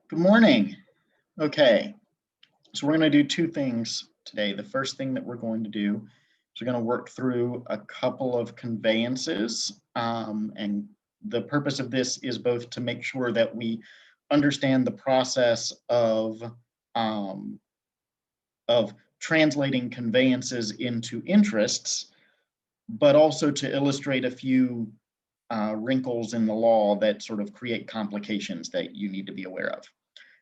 Good morning. Okay, so we're going to do two things today. The first thing that we're going to do is we're going to work through a couple of conveyances. And the purpose of this is both to make sure that we understand the process of translating conveyances into interests, but also to illustrate a few wrinkles in the law that sort of create complications that you need to be aware of.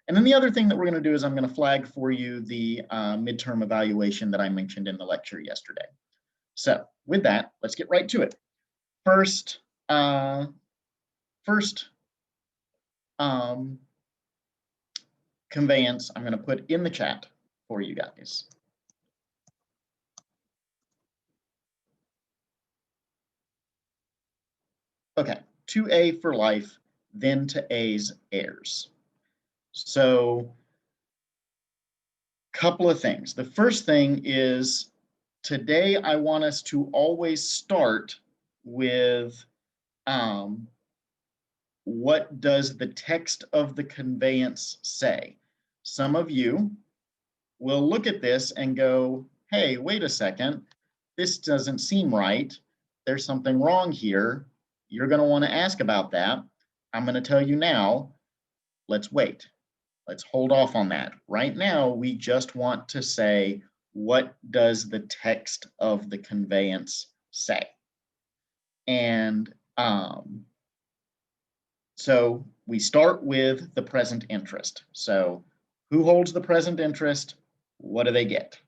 And then the other thing that we're going to do is I'm going to flag for you the midterm evaluation that I mentioned in the lecture yesterday. So with that, let's get right to it. First conveyance I'm going to put in the chat for you guys. Okay, 2A for life, then to A's heirs. So couple of things. The first thing is today I want us to always start with what does the text of the conveyance say? Some of you will look at this and go, hey, wait a second, this doesn't seem right. There's something wrong here. You're going to want to ask about that. I'm going to tell you now, let's wait. Let's hold off on that. Right now, we just want to say, what does the text of the conveyance say? And so we start with the present interest. So who holds the present interest? What do they get?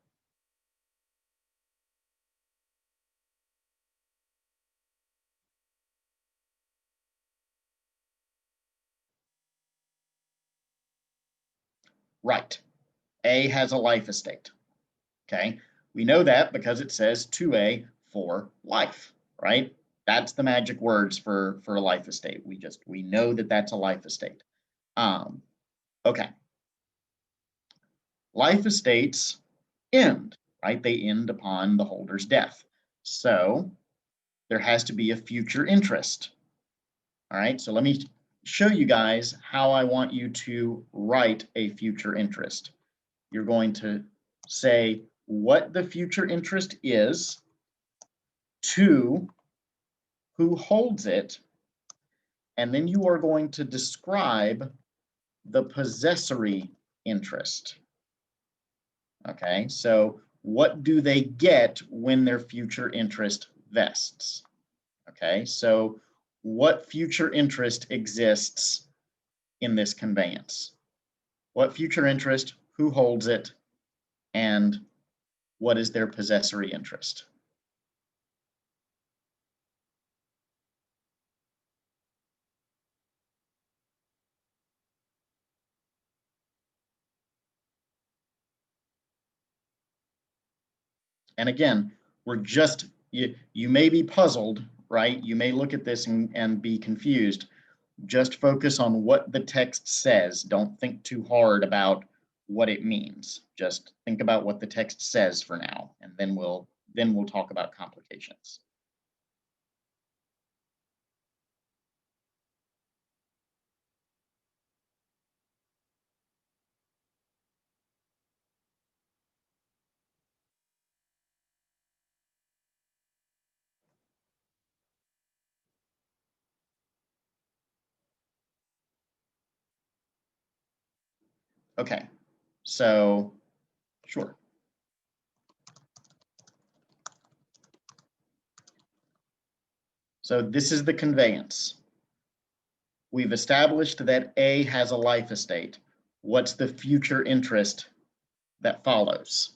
Right. A has a life estate. Okay. We know that because it says 2A for life, right? That's the magic words for a life estate. We know that that's a life estate. Okay. Life estates end, right? They end upon the holder's death. So there has to be a future interest. All right, so let me show you guys how I want you to write a future interest. You're going to say what the future interest is, to who holds it, and then you are going to describe the possessory interest. Okay, so what do they get when their future interest vests? Okay, so what future interest exists in this conveyance? What future interest, who holds it, and what is their possessory interest? And again, you may be puzzled, right? You may look at this and be confused. Just focus on what the text says. Don't think too hard about what it means. Just think about what the text says for now, and then we'll talk about complications. Okay, so sure. So this is the conveyance. We've established that A has a life estate. What's the future interest that follows?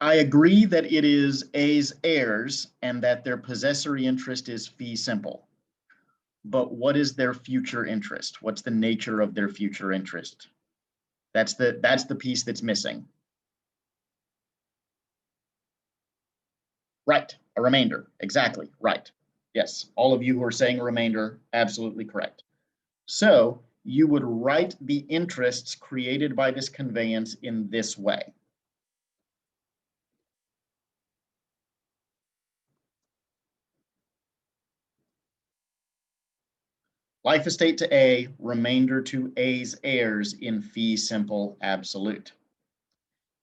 I agree that it is A's heirs and that their possessory interest is fee simple. But what is their future interest? What's the nature of their future interest? That's the piece that's missing. Right, a remainder, exactly, right. Yes, all of you who are saying a remainder, absolutely correct. So you would write the interests created by this conveyance in this way. Life estate to A, remainder to A's heirs in fee simple absolute.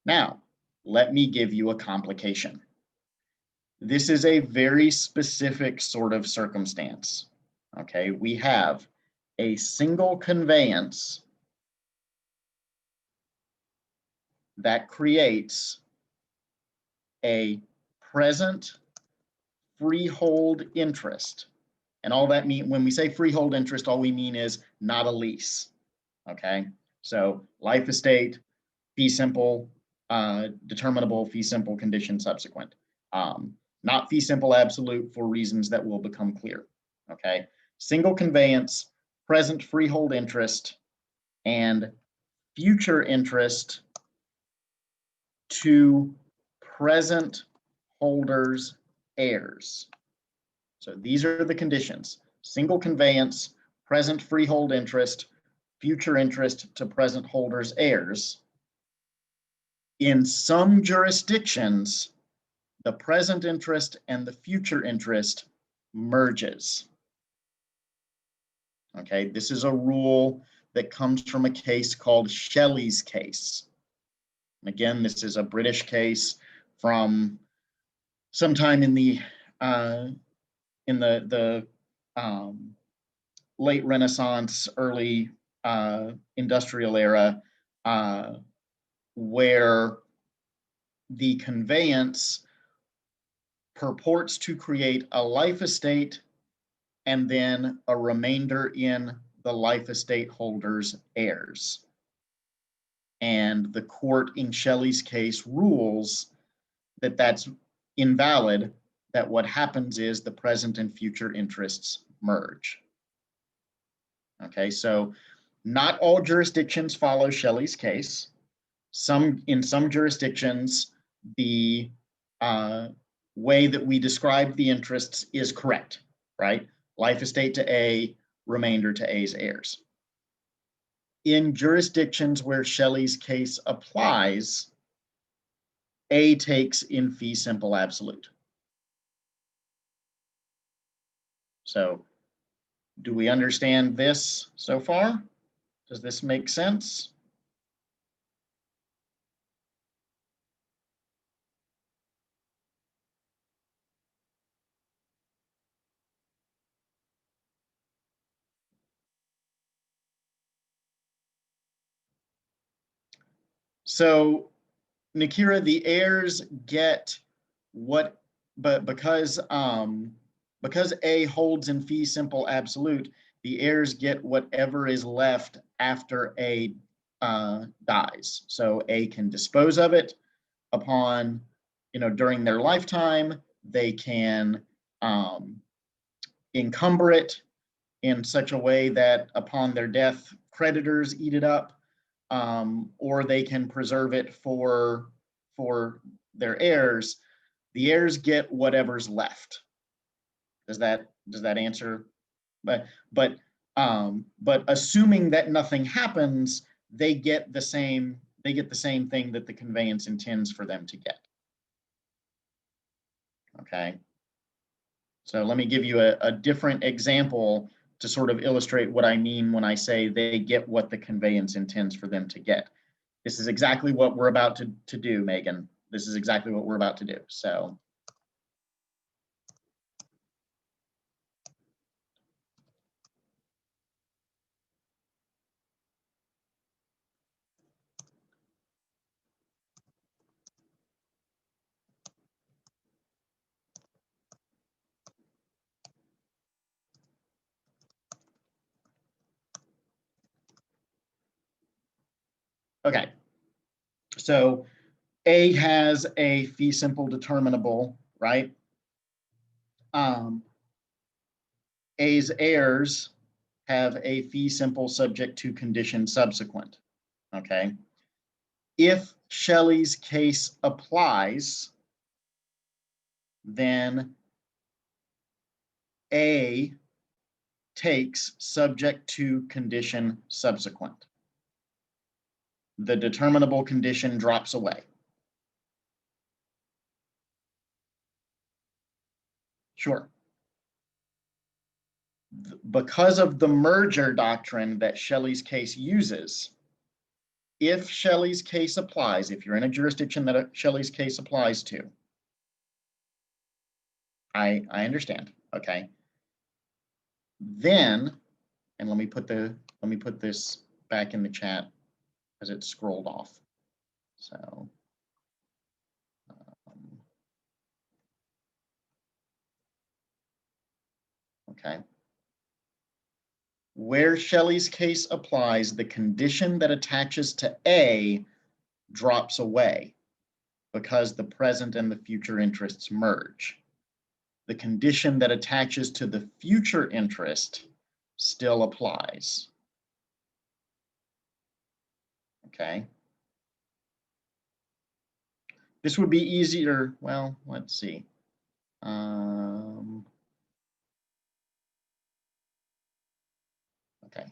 Now, let me give you a complication. This is a very specific sort of circumstance. Okay, we have a single conveyance that creates a present freehold interest. And all that mean, when we say freehold interest, all we mean is not a lease. Okay, so life estate, fee simple, determinable, fee simple, condition subsequent. Not fee simple absolute for reasons that will become clear. Okay, single conveyance, present freehold interest, and future interest to present holders' heirs. So these are the conditions: single conveyance, present freehold interest, future interest to present holders' heirs. In some jurisdictions, the present interest and the future interest merges. Okay, this is a rule that comes from a case called Shelley's case. And again, this is a British case from sometime in the late Renaissance, early industrial era, where the conveyance purports to create a life estate and then a remainder in the life estate holder's heirs. And the court in Shelley's case rules that that's invalid, that what happens is the present and future interests merge. Okay, so not all jurisdictions follow Shelley's case. In some jurisdictions, the way that we describe the interests is correct, right? Life estate to A, remainder to A's heirs. In jurisdictions where Shelley's case applies, A takes in fee simple absolute. So do we understand this so far? Does this make sense? So Nakira, the heirs get what, but because A holds in fee simple absolute, the heirs get whatever is left after A dies. So A can dispose of it upon, during their lifetime. They can encumber it in such a way that upon their death, creditors eat it up, or they can preserve it for their heirs. The heirs get whatever's left. Does that answer? But assuming that nothing happens, they get the same thing that the conveyance intends for them to get. Okay. So let me give you a different example to sort of illustrate what I mean when I say they get what the conveyance intends for them to get. This is exactly what we're about to do, Megan. This is exactly what we're about to do. So okay. So A has a fee simple determinable, right? A's heirs have a fee simple subject to condition subsequent. Okay. If Shelley's case applies, then A takes subject to condition subsequent. The determinable condition drops away. Sure. Because of the merger doctrine that Shelley's case uses, if Shelley's case applies, if you're in a jurisdiction that Shelley's case applies to, I understand, okay? Then, and let me put this back in the chat as it's scrolled off. So, okay. Where Shelley's case applies, the condition that attaches to A drops away because the present and the future interests merge. The condition that attaches to the future interest still applies. Okay. This would be easier. Well, let's see. Okay.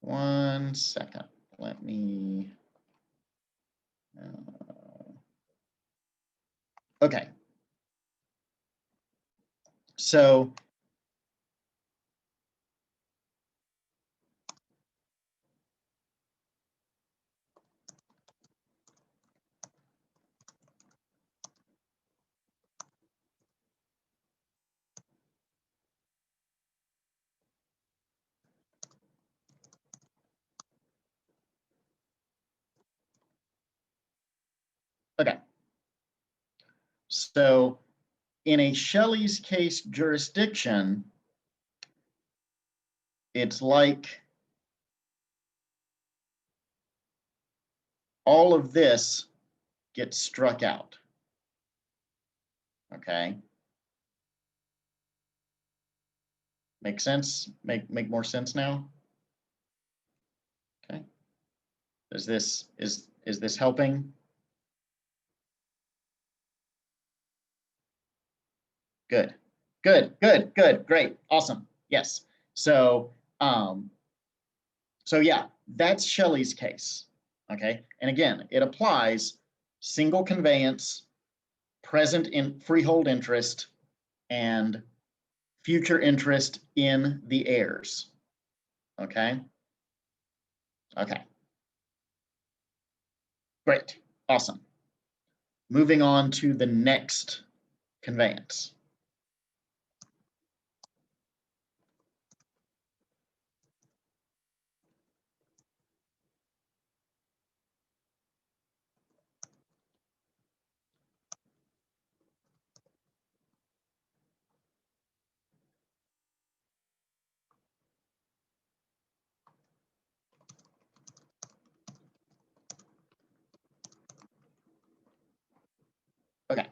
1 second. Let me. Okay. So okay. So in a Shelley's case jurisdiction, it's like all of this gets struck out. Okay. Make sense? Make more sense now? Okay. Is this helping? Good. Good, good, good, great, awesome. Yes. So yeah, that's Shelley's case. Okay. And again, it applies single conveyance, present in freehold interest, and future interest in the heirs. Okay. Okay. Great. Awesome. Moving on to the next conveyance. Okay.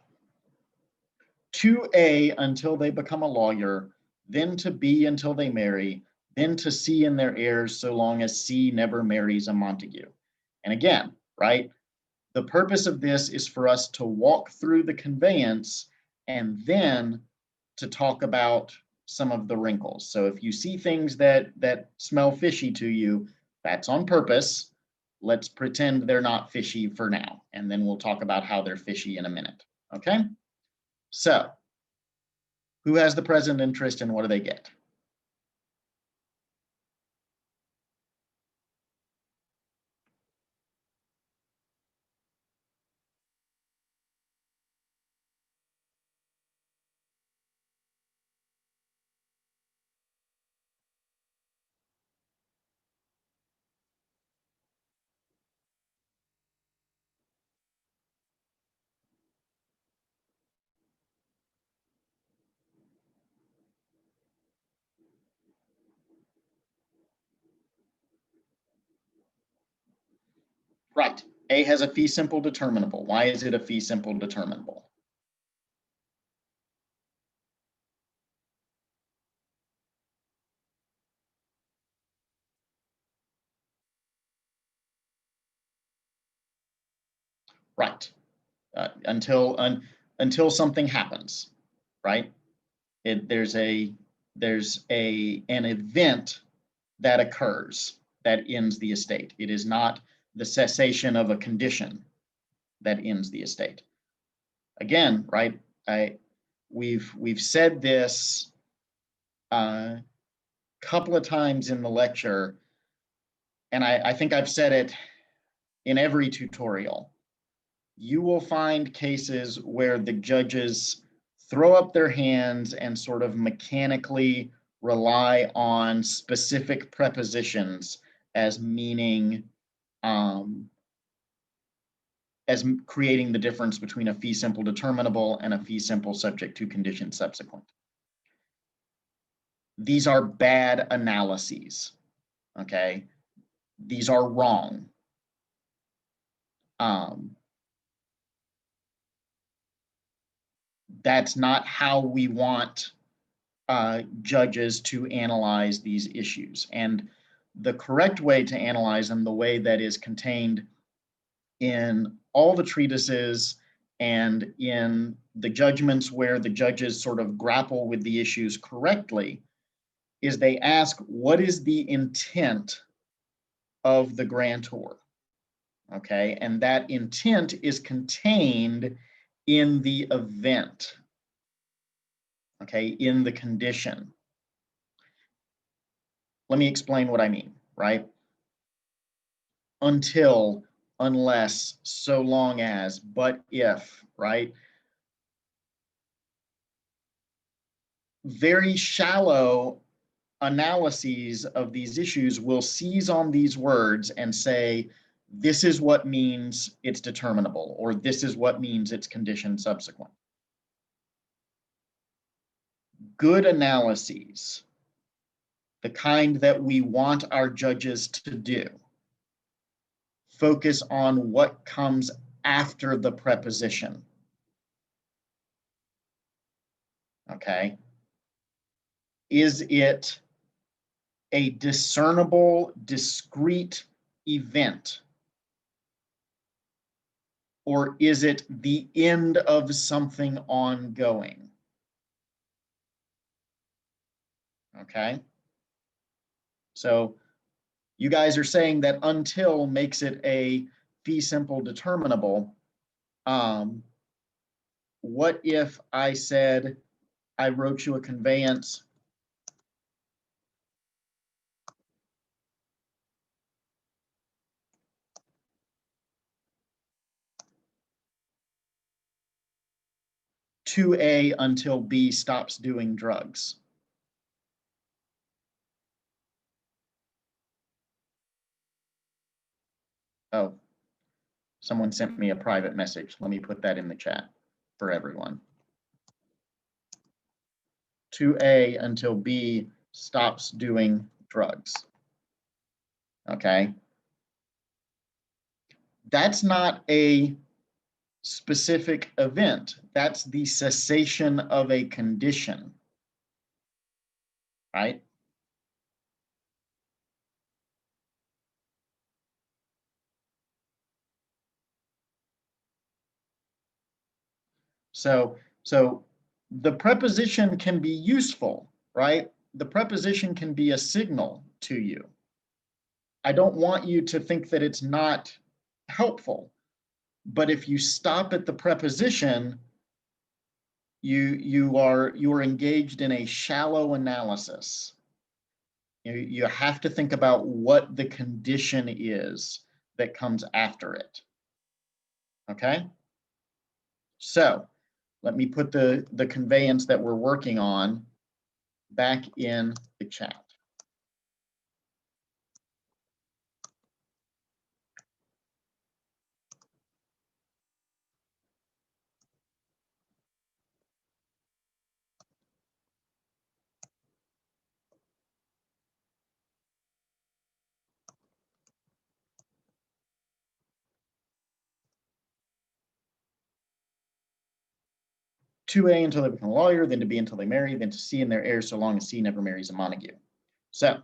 To A until they become a lawyer, then to B until they marry, then to C and their heirs so long as C never marries a Montague. And again, right, the purpose of this is for us to walk through the conveyance and then to talk about some of the wrinkles. So if you see things that smell fishy to you, that's on purpose. Let's pretend they're not fishy for now, and then we'll talk about how they're fishy in a minute. Okay? So, who has the present interest and what do they get? Right. A has a fee simple determinable. Why is it a fee simple determinable? Right. Until until something happens, right? There's an event that occurs that ends the estate. It is not the cessation of a condition that ends the estate. Again, right? We've said this a couple of times in the lecture, and I think I've said it in every tutorial. You will find cases where the judges throw up their hands and sort of mechanically rely on specific prepositions as meaning, as creating the difference between a fee simple determinable and a fee simple subject to condition subsequent. These are bad analyses, okay? These are wrong. That's not how we want judges to analyze these issues. And the correct way to analyze them, the way that is contained in all the treatises and in the judgments where the judges sort of grapple with the issues correctly, is they ask, what is the intent of the grantor? Okay, and that intent is contained in the event, okay, in the condition. Let me explain what I mean, right? Until, unless, so long as, but if, right? Very shallow analyses of these issues will seize on these words and say, this is what means it's determinable, or this is what means it's condition subsequent. Good analyses, the kind that we want our judges to do, focus on what comes after the preposition. Okay? Is it a discernible, discrete event? Or is it the end of something ongoing? Okay? So you guys are saying that until makes it a fee simple determinable. What if I said I wrote you a conveyance to A until B stops doing drugs? Oh, someone sent me a private message. Let me put that in the chat for everyone. To A until B stops doing drugs. Okay. That's not a specific event. That's the cessation of a condition, right? So the preposition can be useful, right? The preposition can be a signal to you. I don't want you to think that it's not helpful, but if you stop at the preposition, you are engaged in a shallow analysis. You have to think about what the condition is that comes after it. Okay? So let me put the conveyance that we're working on back in the chat. To A until they become a lawyer, then to B until they marry, then to C and their heirs so long as C never marries a Montague. So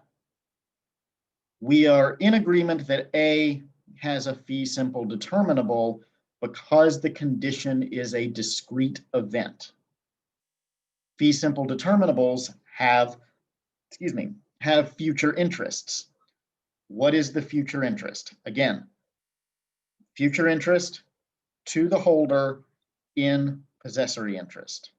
we are in agreement that A has a fee simple determinable because the condition is a discrete event. Fee simple determinables have, have future interests. What is the future interest? Again, future interest to the holder in possessory interest.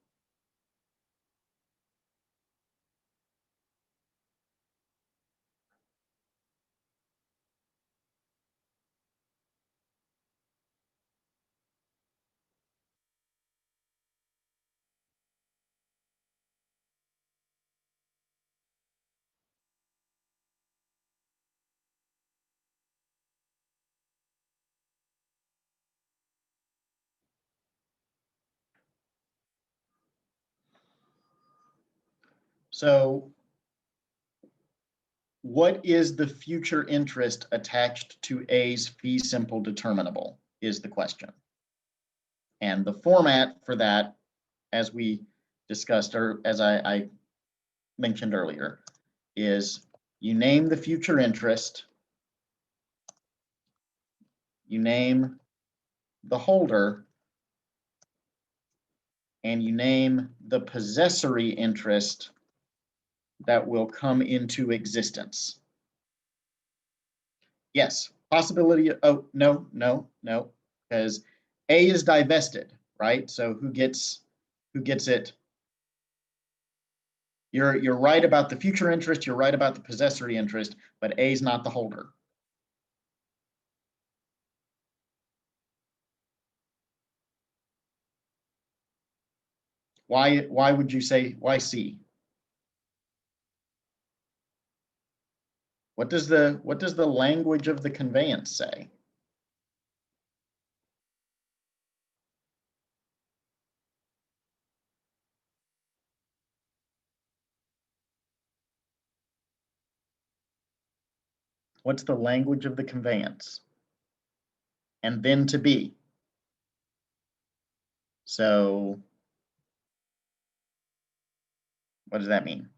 So what is the future interest attached to A's fee simple determinable is the question. And the format for that, as we discussed, or as I mentioned earlier, is you name the future interest, you name the holder, and you name the possessory interest that will come into existence. Yes, possibility, oh, no, because A is divested, right? So who gets it? You're right about the future interest, you're right about the possessory interest, but A is not the holder. Why would you say, why C? What does the language of the conveyance say? What's the language of the conveyance? And then to be. So what does that mean?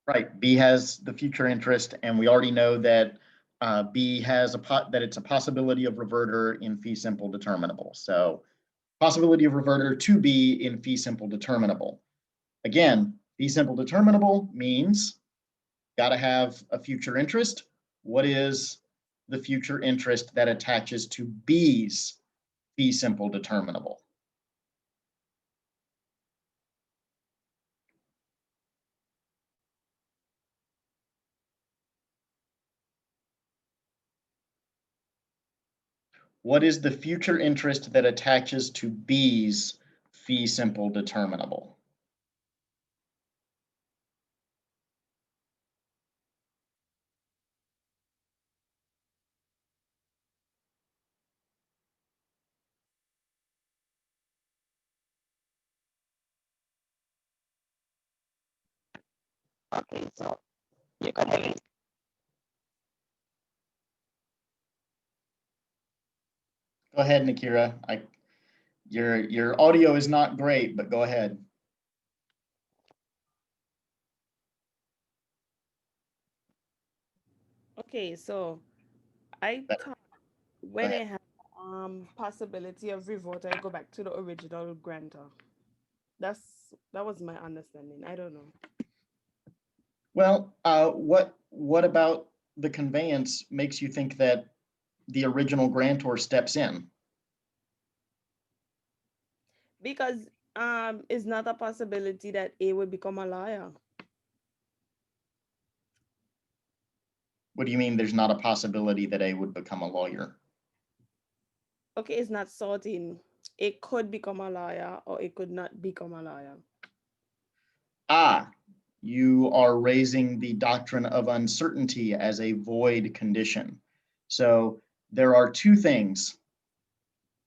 Right, B has the future interest, and we already know that B has that it's a possibility of reverter in fee simple determinable. So possibility of reverter to B in fee simple determinable. Again, fee simple determinable means got to have a future interest. What is the future interest that attaches to B's fee simple determinable? What is the future interest that attaches to B's fee simple determinable? Okay, so you can hear me. Go ahead, Nakira. Your audio is not great, but go ahead. Okay, so I thought when I have possibility of revolt, I go back to the original grantor. That was my understanding. I don't know. Well, what about the conveyance makes you think that the original grantor steps in? Because it's not a possibility that A would become a liar. What do you mean there's not a possibility that A would become a lawyer? Okay, it's not certain. It could become a liar or it could not become a liar. Ah, you are raising the doctrine of uncertainty as a void condition. So there are two things,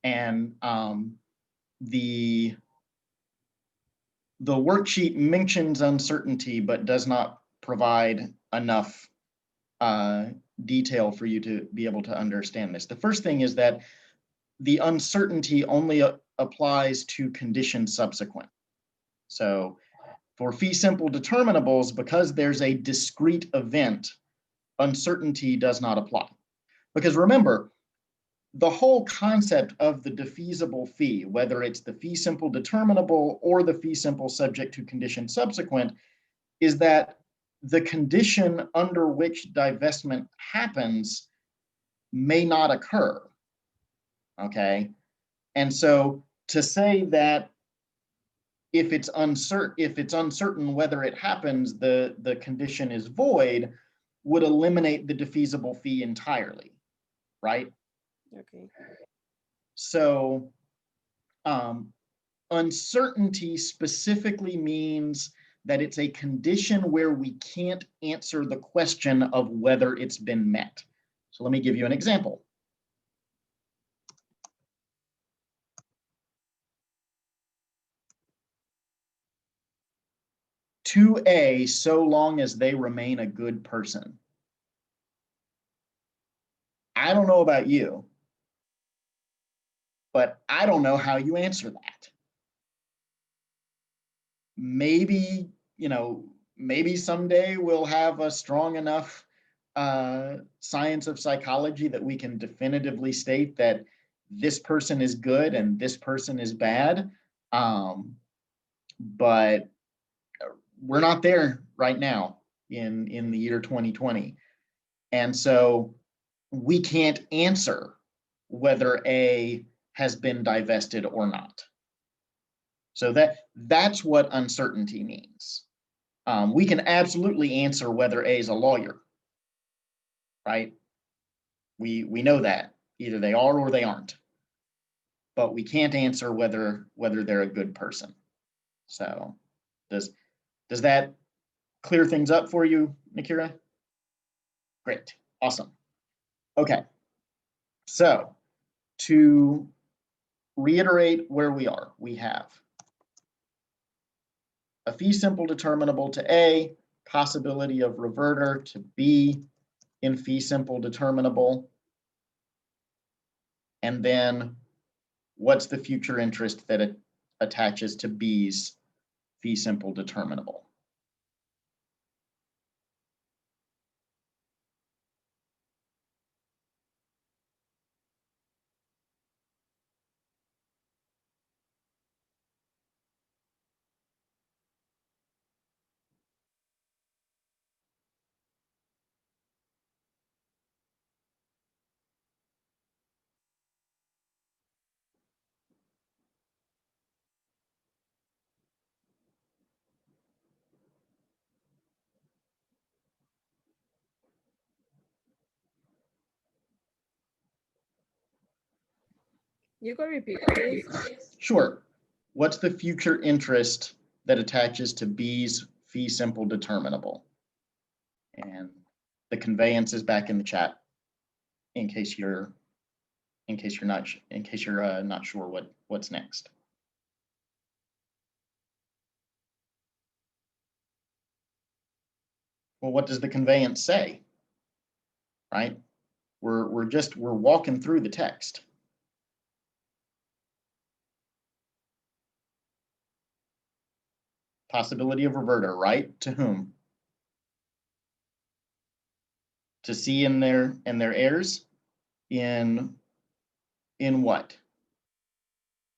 and the the worksheet mentions uncertainty, but does not provide enough detail for you to be able to understand this. The first thing is that the uncertainty only applies to conditions subsequent. So for fee simple determinables, because there's a discrete event, uncertainty does not apply. Because remember, the whole concept of the defeasible fee, whether it's the fee simple determinable or the fee simple subject to condition subsequent, is that the condition under which divestment happens may not occur. Okay. And so to say that if it's uncertain whether it happens, the condition is void, would eliminate the defeasible fee entirely, right? Okay. So uncertainty specifically means that it's a condition where we can't answer the question of whether it's been met. So let me give you an example. To A, so long as they remain a good person. I don't know about you, but I don't know how you answer that. Maybe, maybe someday we'll have a strong enough science of psychology that we can definitively state that this person is good and this person is bad. But we're not there right now in the year 2020. And so we can't answer whether A has been divested or not. So that's what uncertainty means. We can absolutely answer whether A is a lawyer, right? We know that either they are or they aren't, but we can't answer whether they're a good person. So does that clear things up for you, Nakira? Great, awesome. Okay, so to reiterate where we are, we have a fee simple determinable to A, possibility of reverter to B in fee simple determinable, and then what's the future interest that it attaches to B's fee simple determinable. You can repeat, please. Sure. What's the future interest that attaches to B's fee simple determinable? And the conveyance is back in the chat in case you're not sure what's next. Well, what does the conveyance say? Right? We're walking through the text. Possibility of reverter, right? To whom? To C and their heirs? In what?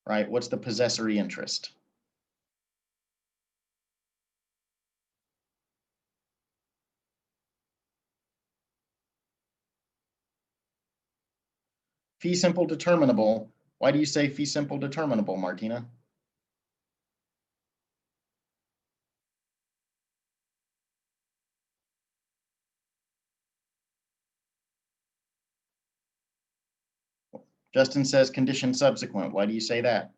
Right? What's the possessory interest? Fee simple determinable. Why do you say fee simple determinable, Martina? Justin says condition subsequent. Why do you say that?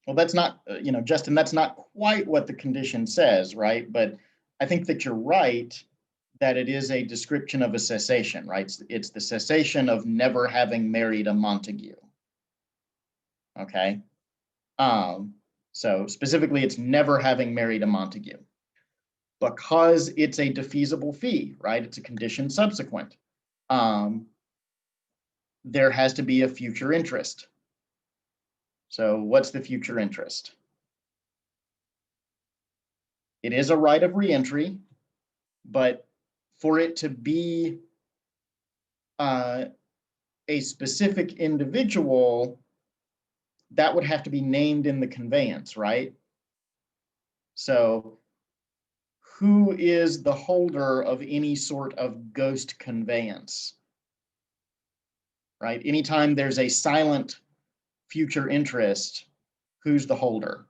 Well, that's not, Justin, that's not quite what the condition says, right? But I think that you're right that it is a description of a cessation, right? It's the cessation of never having married a Montague. Okay. So specifically, it's never having married a Montague. Because it's a defeasible fee, right? It's a condition subsequent. There has to be a future interest. So what's the future interest? It is a right of reentry, but for it to be a specific individual, that would have to be named in the conveyance, right? So who is the holder of any sort of ghost conveyance, right? Anytime there's a silent future interest, who's the holder?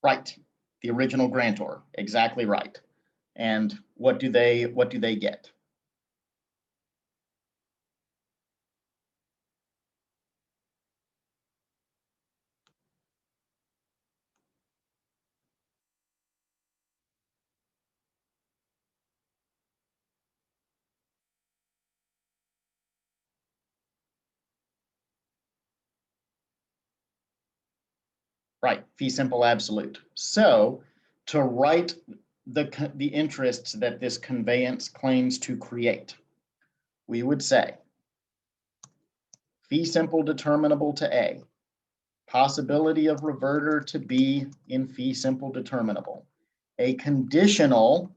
Right, the original grantor, exactly right. And what do they get? Right, fee simple absolute. So to write the interests that this conveyance claims to create, we would say fee simple determinable to A, possibility of reverter to B in fee simple determinable, a conditional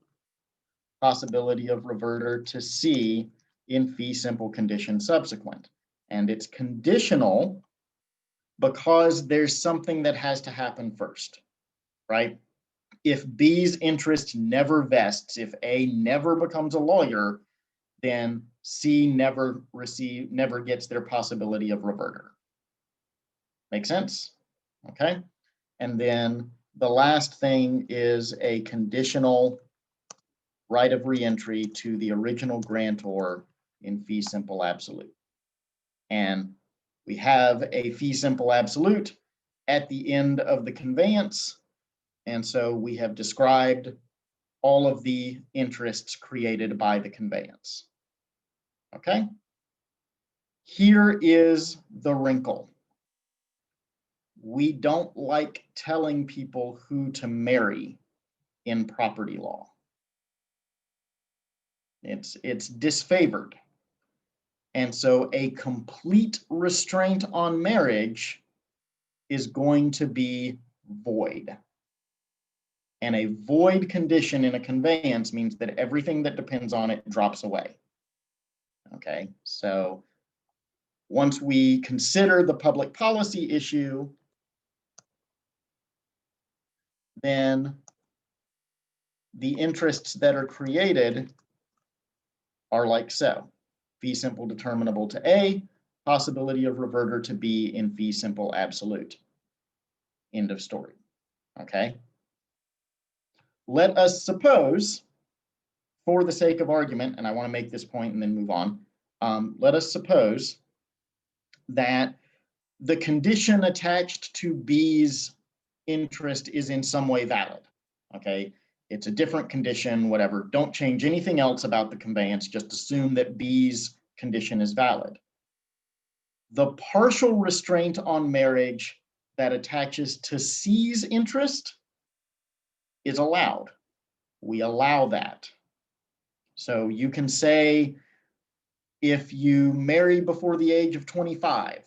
possibility of reverter to C in fee simple condition subsequent. And it's conditional because there's something that has to happen first, right? If B's interest never vests, if A never becomes a lawyer, then C never gets their possibility of reverter. Make sense? Okay. And then the last thing is a conditional right of reentry to the original grantor in fee simple absolute. And we have a fee simple absolute at the end of the conveyance. And so we have described all of the interests created by the conveyance. Okay? Here is the wrinkle. We don't like telling people who to marry in property law. It's disfavored. And so a complete restraint on marriage is going to be void. And a void condition in a conveyance means that everything that depends on it drops away. Okay, so once we consider the public policy issue, then the interests that are created are like so. Fee simple determinable to A, possibility of reverter to B in fee simple absolute. End of story. Okay. Let us suppose, for the sake of argument, and I want to make this point and then move on, let us suppose that the condition attached to B's interest is in some way valid. Okay, it's a different condition, whatever. Don't change anything else about the conveyance. Just assume that B's condition is valid. The partial restraint on marriage that attaches to C's interest is allowed. We allow that. So you can say, if you marry before the age of 25,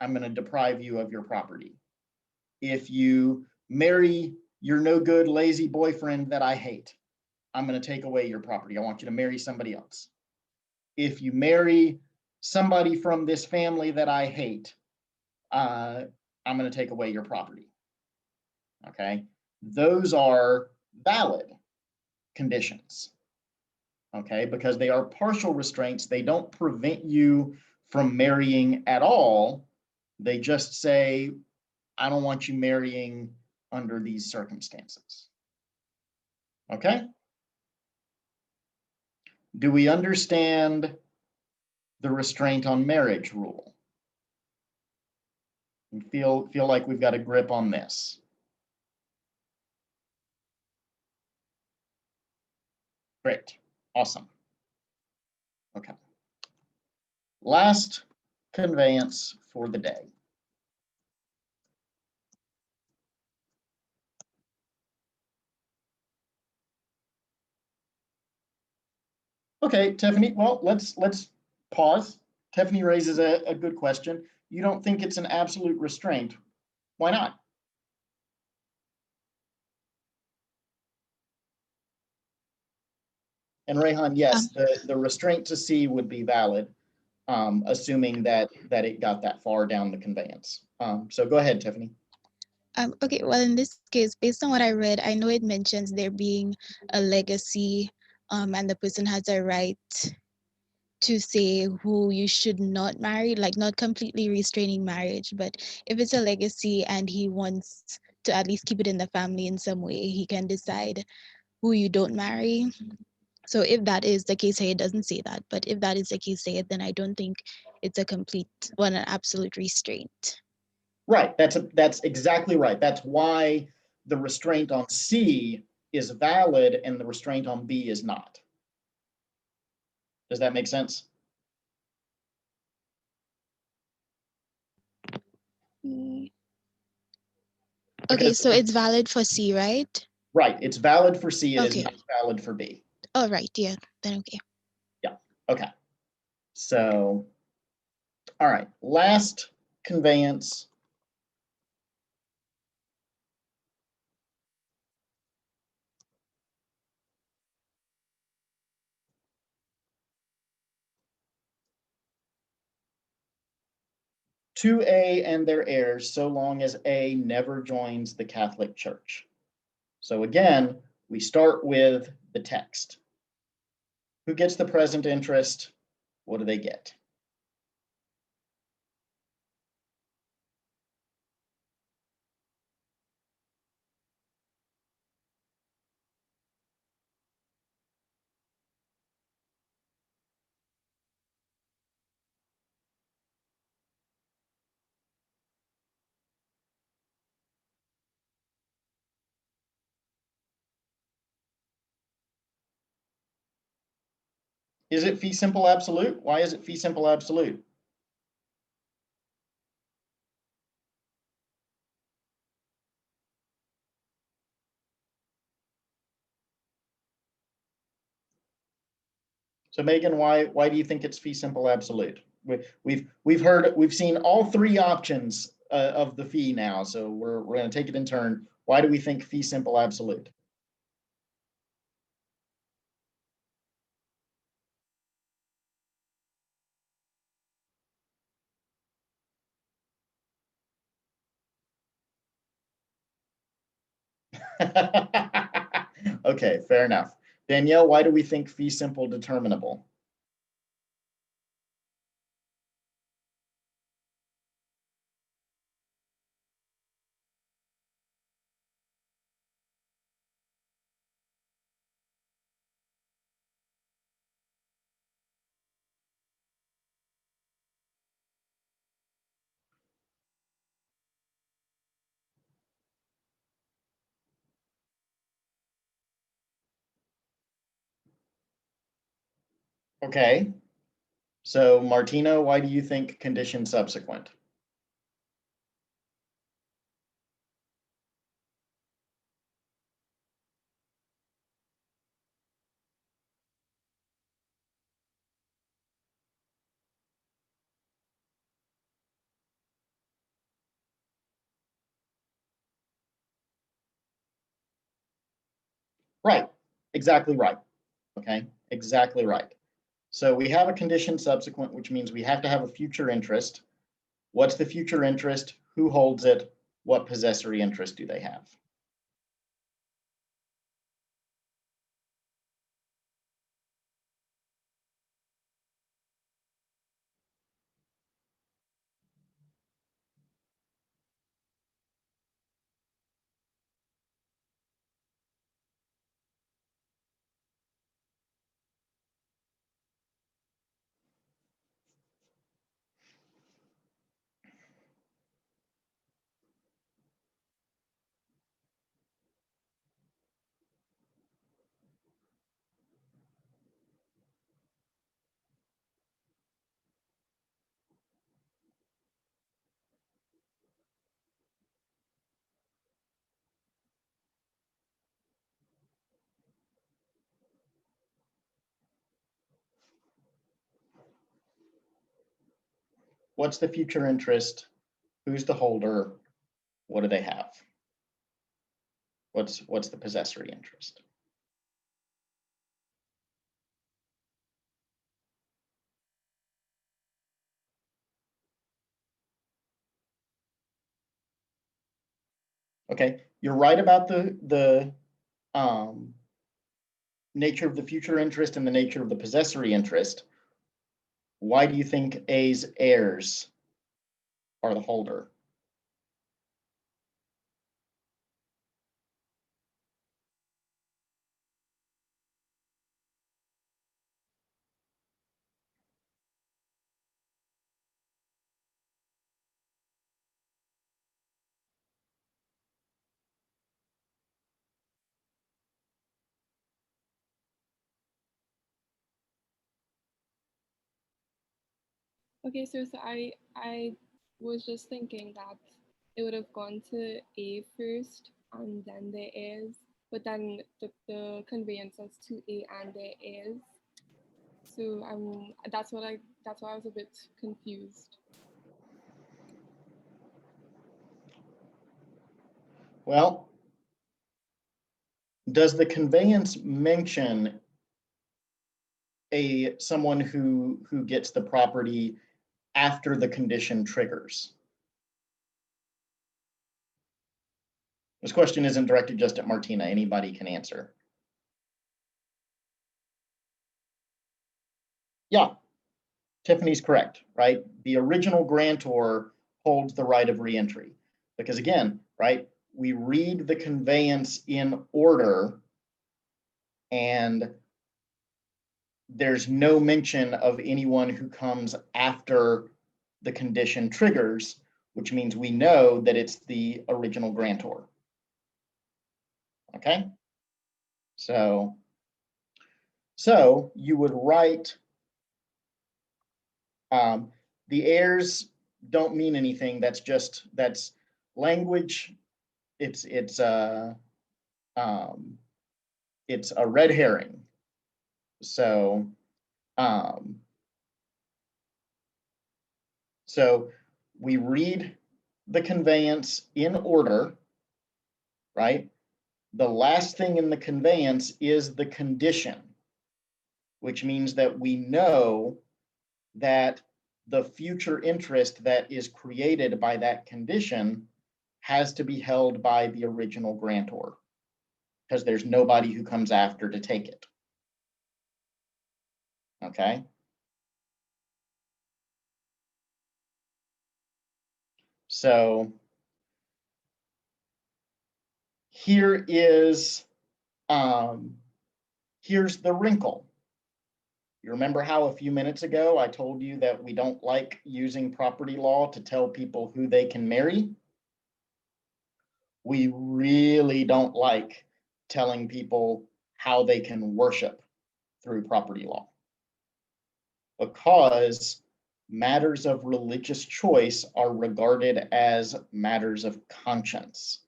I'm going to deprive you of your property. If you marry your no good, lazy boyfriend that I hate, I'm going to take away your property. I want you to marry somebody else. If you marry somebody from this family that I hate, I'm going to take away your property. Okay, those are valid conditions. Okay, because they are partial restraints. They don't prevent you from marrying at all. They just say, I don't want you marrying under these circumstances. Okay? Do we understand the restraint on marriage rule? And feel like we've got a grip on this. Great. Awesome. Okay. Last conveyance for the day. Okay, Tiffany, well, let's pause. Tiffany raises a good question. You don't think it's an absolute restraint. Why not? And Rehan, yes, the restraint to C would be valid, assuming that it got that far down the conveyance. So go ahead, Tiffany. Okay, well, in this case, based on what I read, I know it mentions there being a legacy, and the person has a right to say who you should not marry, like not completely restraining marriage, but if it's a legacy and he wants to at least keep it in the family in some way, he can decide who you don't marry. So if that is the case here, it doesn't say that, but if that is the case here, then I don't think it's a complete, well, an absolute restraint. Right, that's exactly right. That's why the restraint on C is valid and the restraint on B is not. Does that make sense? Okay, Because so it's valid for C, right? right, it's valid for C, it is Okay. not valid for B. Oh, right, yeah, then okay. Yeah, okay. So, all right, last conveyance. To A and their heirs, so long as A never joins the Catholic Church. So again, we start with the text. Who gets the present interest? What do they get? Is it fee simple absolute? Why is it fee simple absolute? So Megan, why do you think it's fee simple absolute? We've seen all three options of the fee now, so we're going to take it in turn. Why do we think fee simple absolute? Okay, fair enough. Danielle, why do we think fee simple determinable? Okay. So Martina, why do you think condition subsequent? Right. Exactly right. Okay. Exactly right. So we have a condition subsequent, which means we have to have a future interest. What's the future interest? Who holds it? What possessory interest do they have? What's the future interest? Who's the holder? What do they have? What's the possessory interest? Okay, you're right about the nature of the future interest and the nature of the possessory interest. Why do you think A's heirs are the holder? Okay, so I was just thinking that it would have gone to A first and then there is, but then the conveyance is to A and there is. So that's why I was a bit confused. Well, does the conveyance mention someone who gets the property after the condition triggers? This question isn't directed just at Martina. Anybody can answer. Yeah, Tiffany's correct, right? The original grantor holds the right of reentry. Because again, right, we read the conveyance in order and there's no mention of anyone who comes after the condition triggers, which means we know that it's the original grantor. Okay? So you would write, the heirs don't mean anything. That's language. It's a red herring. So we read the conveyance in order, right? The last thing in the conveyance is the condition, which means that we know that the future interest that is created by that condition has to be held by the original grantor because there's nobody who comes after to take it. Okay? So here is, here's the wrinkle. You remember how a few minutes ago I told you that we don't like using property law to tell people who they can marry? We really don't like telling people how they can worship through property law, because matters of religious choice are regarded as matters of conscience,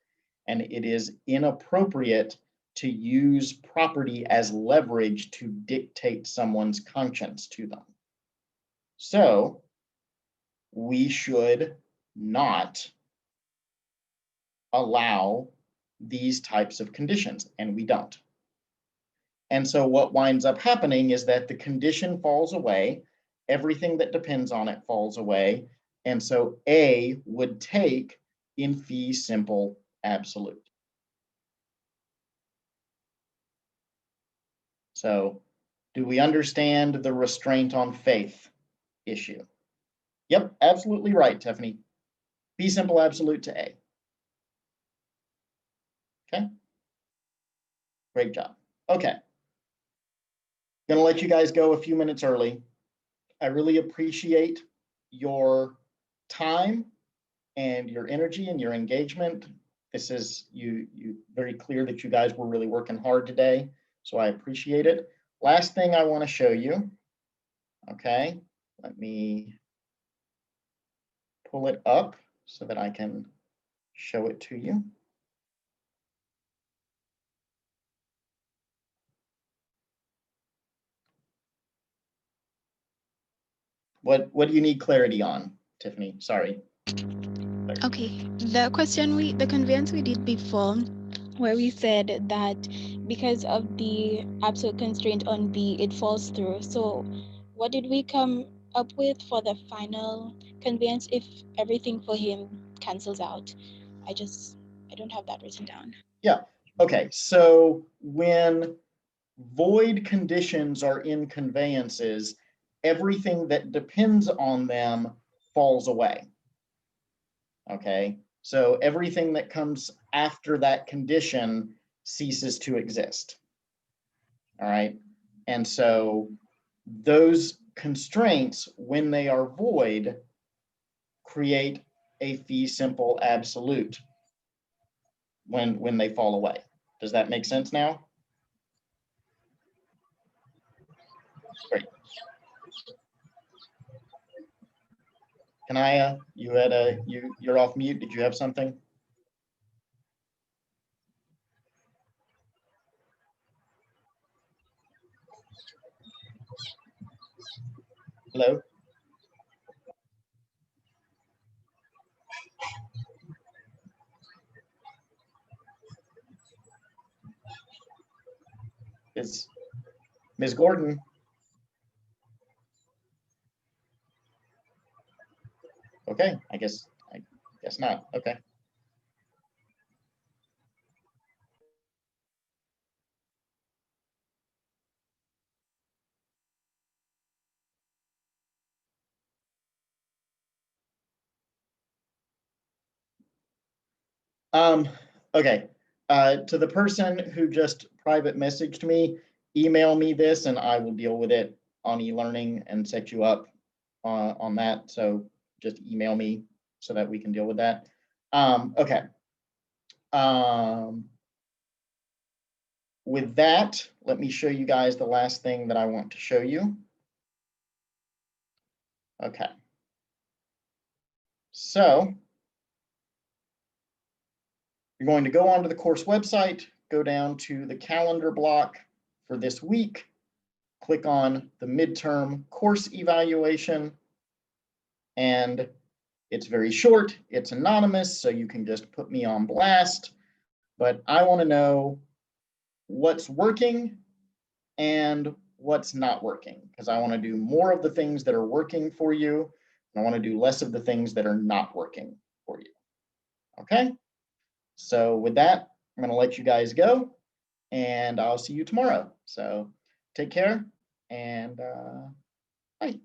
and it is inappropriate to use property as leverage to dictate someone's conscience to them. So we should not allow these types of conditions, and we don't. And so what winds up happening is that the condition falls away, everything that depends on it falls away, and so A would take in fee simple absolute. So do we understand the restraint on faith issue? Yep, absolutely right, Tiffany. Fee simple absolute to A. Okay, great job. Okay, gonna let you guys go a few minutes early. I really appreciate your time and your energy and your engagement. This is you very clear that you guys were really working hard today, so I appreciate it. Last thing I want to show you, okay, let me pull it up so that I can show it to you. What do you need clarity on? Tiffany, sorry. Okay, the conveyance we did before, where we said that because of the absolute constraint on B, it falls through. So what did we come up with for the final conveyance if everything for him cancels out? I don't have that written down. Yeah, okay, so when void conditions are in conveyances, everything that depends on them falls away. Okay, so everything that comes after that condition ceases to exist. All right, and so those constraints, when they are void, create a fee simple absolute when they fall away. Does that make sense now? Great. Kanaya, you're off mute. Did you have something? Hello? Is Ms. Gordon? Okay, I guess not. Okay. Okay. To the person who just private messaged me, email me this and I will deal with it on e-learning and set you up on that. So just email me so that we can deal with that. Okay. With that, let me show you guys the last thing that I want to show you. Okay. So you're going to go onto the course website, go down to the calendar block for this week, click on the midterm course evaluation, and it's very short, it's anonymous, so you can just put me on blast, but I want to know what's working and what's not working, because I want to do more of the things that are working for you, and I want to do less of the things that are not working for you. Okay? So with that, I'm going to let you guys go, and I'll see you tomorrow. So take care, and bye.